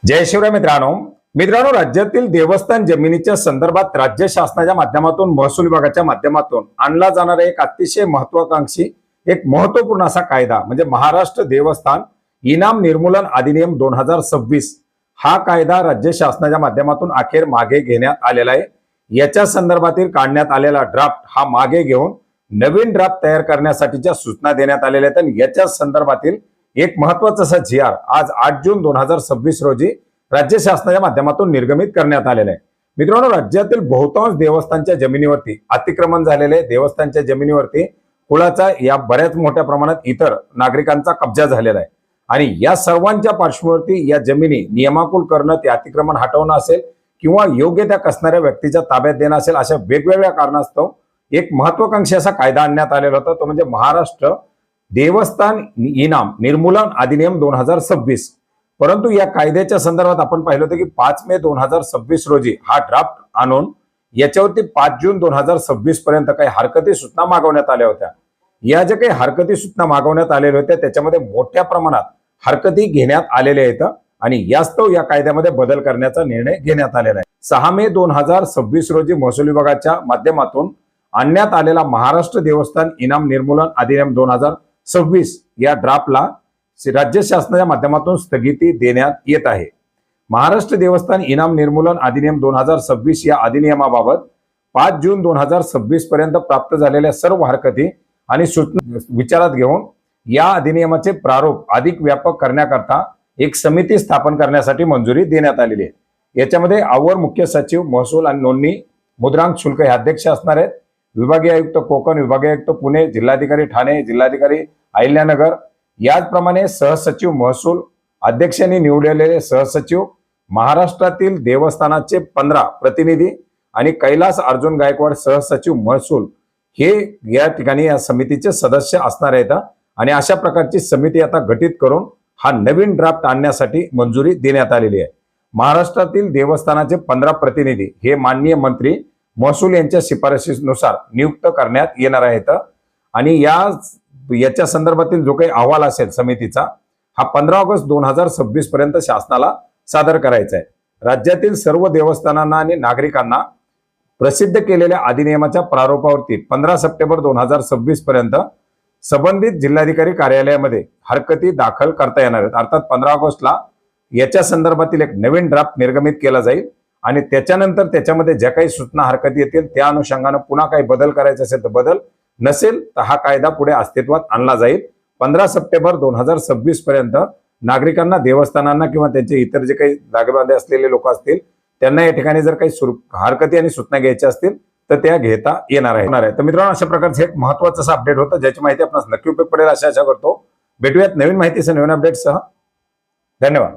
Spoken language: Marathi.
जय शिवराय मित्रांनो, राज्यातील देवस्थान जमिनीच्या संदर्भात राज्य शासनाच्या माध्यमातून महसूल विभागाच्या माध्यमातून आणला जाणारा एक अतिशय महत्वाकांक्षी एक महत्वपूर्ण असा कायदा म्हणजे महाराष्ट्र देवस्थान इनाम निर्मूलन अधिनियम 2026 हा कायदा राज्य शासनाच्या माध्यमातून अखेर मागे घेण्यात आलेला आहे। याच्या संदर्भातील काढण्यात आलेला ड्राफ्ट हा मागे घेऊन नवीन ड्राफ्ट तयार करण्यासाठीच्या सूचना देण्यात आलेल्या आहेत आणि याच्या संदर्भातील एक महत्वाचा असा जी.आर. आज 8 जून 2026 रोजी राज्य शासनाच्या माध्यमातून निर्गमित करण्यात आलेला आहे। मित्रांनो, राज्यातील बहुतांश देवस्थानच्या जमिनीवरती अतिक्रमण झालेले देवस्थानच्या जमिनीवरती कुळाचा या बऱ्याच मोठ्या प्रमाणात इतर नागरिकांचा कब्जा झालेला आहे आणि या सर्वांच्या पार्श्वभूमीवरती या जमिनी नियमाकुल करणं, ते अतिक्रमण हटवणं असेल किंवा योग्य त्या कसणाऱ्या व्यक्तीच्या ताब्यात देणं असेल, अशा वेगवेगळ्या कारणास्तव एक महत्वाकांक्षी असा कायदा आणण्यात आलेला होता, तो म्हणजे महाराष्ट्र देवस्थान इनाम निर्मूलन अधिनियम 2026। परंतु या कायद्याच्या संदर्भात आपण पाहिलं होतं की 5 मे 2026 रोजी हा ड्राफ्ट आणून याच्यावरती 5 जून 2026 पर्यंत काही हरकती सूचना मागवण्यात आल्या होत्या। या ज्या काही हरकती सूचना मागवण्यात आलेल्या होत्या त्याच्यामध्ये मोठ्या प्रमाणात हरकती घेण्यात आलेल्या आहेत आणि यास्तव या कायद्यामध्ये बदल करण्याचा निर्णय घेण्यात आलेला आहे। 6 मे 2026 रोजी महसूल विभागाच्या माध्यमातून आणण्यात आलेला महाराष्ट्र देवस्थान इनाम निर्मूलन अधिनियम 2026 या ड्राफ्टला राज्य शासनाच्या माध्यमातून स्थगिती देण्यात येत आहे। महाराष्ट्र देवस्थान इनाम निर्मूलन अधिनियम 2026 या अधिनियमाबाबत 5 जून 2026 पर्यंत प्राप्त झालेल्या सर्व हरकती आणि सूचना विचारात घेऊन या अधिनियमाचे प्रारूप अधिक व्यापक करण्याकरता एक समिती स्थापन करण्यासाठी मंजुरी देण्यात आलेली आहे। याच्यामध्ये अवर मुख्य सचिव महसूल आणि नोंदणी मुद्रांक शुल्क हे अध्यक्ष असणार आहेत। विभागीय आयुक्त कोकण, विभागीय आयुक्त पुणे, जिल्हाधिकारी ठाणे, जिल्हाधिकारी अहिल्यानगर, याचप्रमाणे सहसचिव महसूल, अध्यक्षांनी निवडलेले सहसचिव, महाराष्ट्रातील देवस्थानाचे 15 प्रतिनिधी आणि कैलास अर्जुन गायकवाड सहसचिव महसूल हे या ठिकाणी या समितीचे सदस्य असणार आहेत आणि अशा प्रकारची समिती आता गठीत करून हा नवीन ड्राफ्ट आणण्यासाठी मंजुरी देण्यात आलेली आहे। महाराष्ट्रातील देवस्थानाचे 15 प्रतिनिधी हे माननीय मंत्री महसूल यांच्या शिफारशीनुसार नियुक्त करण्यात येणार आहेत आणि याच्या संदर्भातील जो काही अहवाल असेल समितीचा हा 15 ऑगस्ट 2026 पर्यंत शासनाला सादर करायचा आहे। राज्यातील सर्व देवस्थानांना आणि नागरिकांना प्रसिद्ध केलेल्या अधिनियमाच्या प्रारूपावरती 15 सप्टेंबर 2026 पर्यंत संबंधित जिल्हाधिकारी कार्यालयामध्ये हरकती दाखल करता येणार आहेत। अर्थात 15 ऑगस्टला याच्या संदर्भातील एक नवीन ड्राफ्ट निर्गमित केला जाईल आणि त्याच्यानंतर त्याच्यामध्ये ज्या काही सूचना हरकती येतील त्या अनुषंगाने पुन्हा काही बदल करायचे असेल तर बदल, नसेल तर हा कायदा पुढे अस्तित्वात आणला जाईल। 15 सप्टेंबर 2026 पर्यंत नागरिकांना, देवस्थानांना किंवा त्यांचे इतर जे काही जागेबांधे असलेले लोक असतील त्यांना या ठिकाणी जर काही हरकती आणि सूचना घ्यायच्या असतील तर त्या घेता येणार आहे। तर मित्रांनो, अशा प्रकारचे एक महत्त्वाचं असं अपडेट होतं ज्याची माहिती आपणास नक्की उपयोग पडेल अशा आशा करतो। भेटूयात नवीन माहितीसह, नवीन अपडेटसह। धन्यवाद।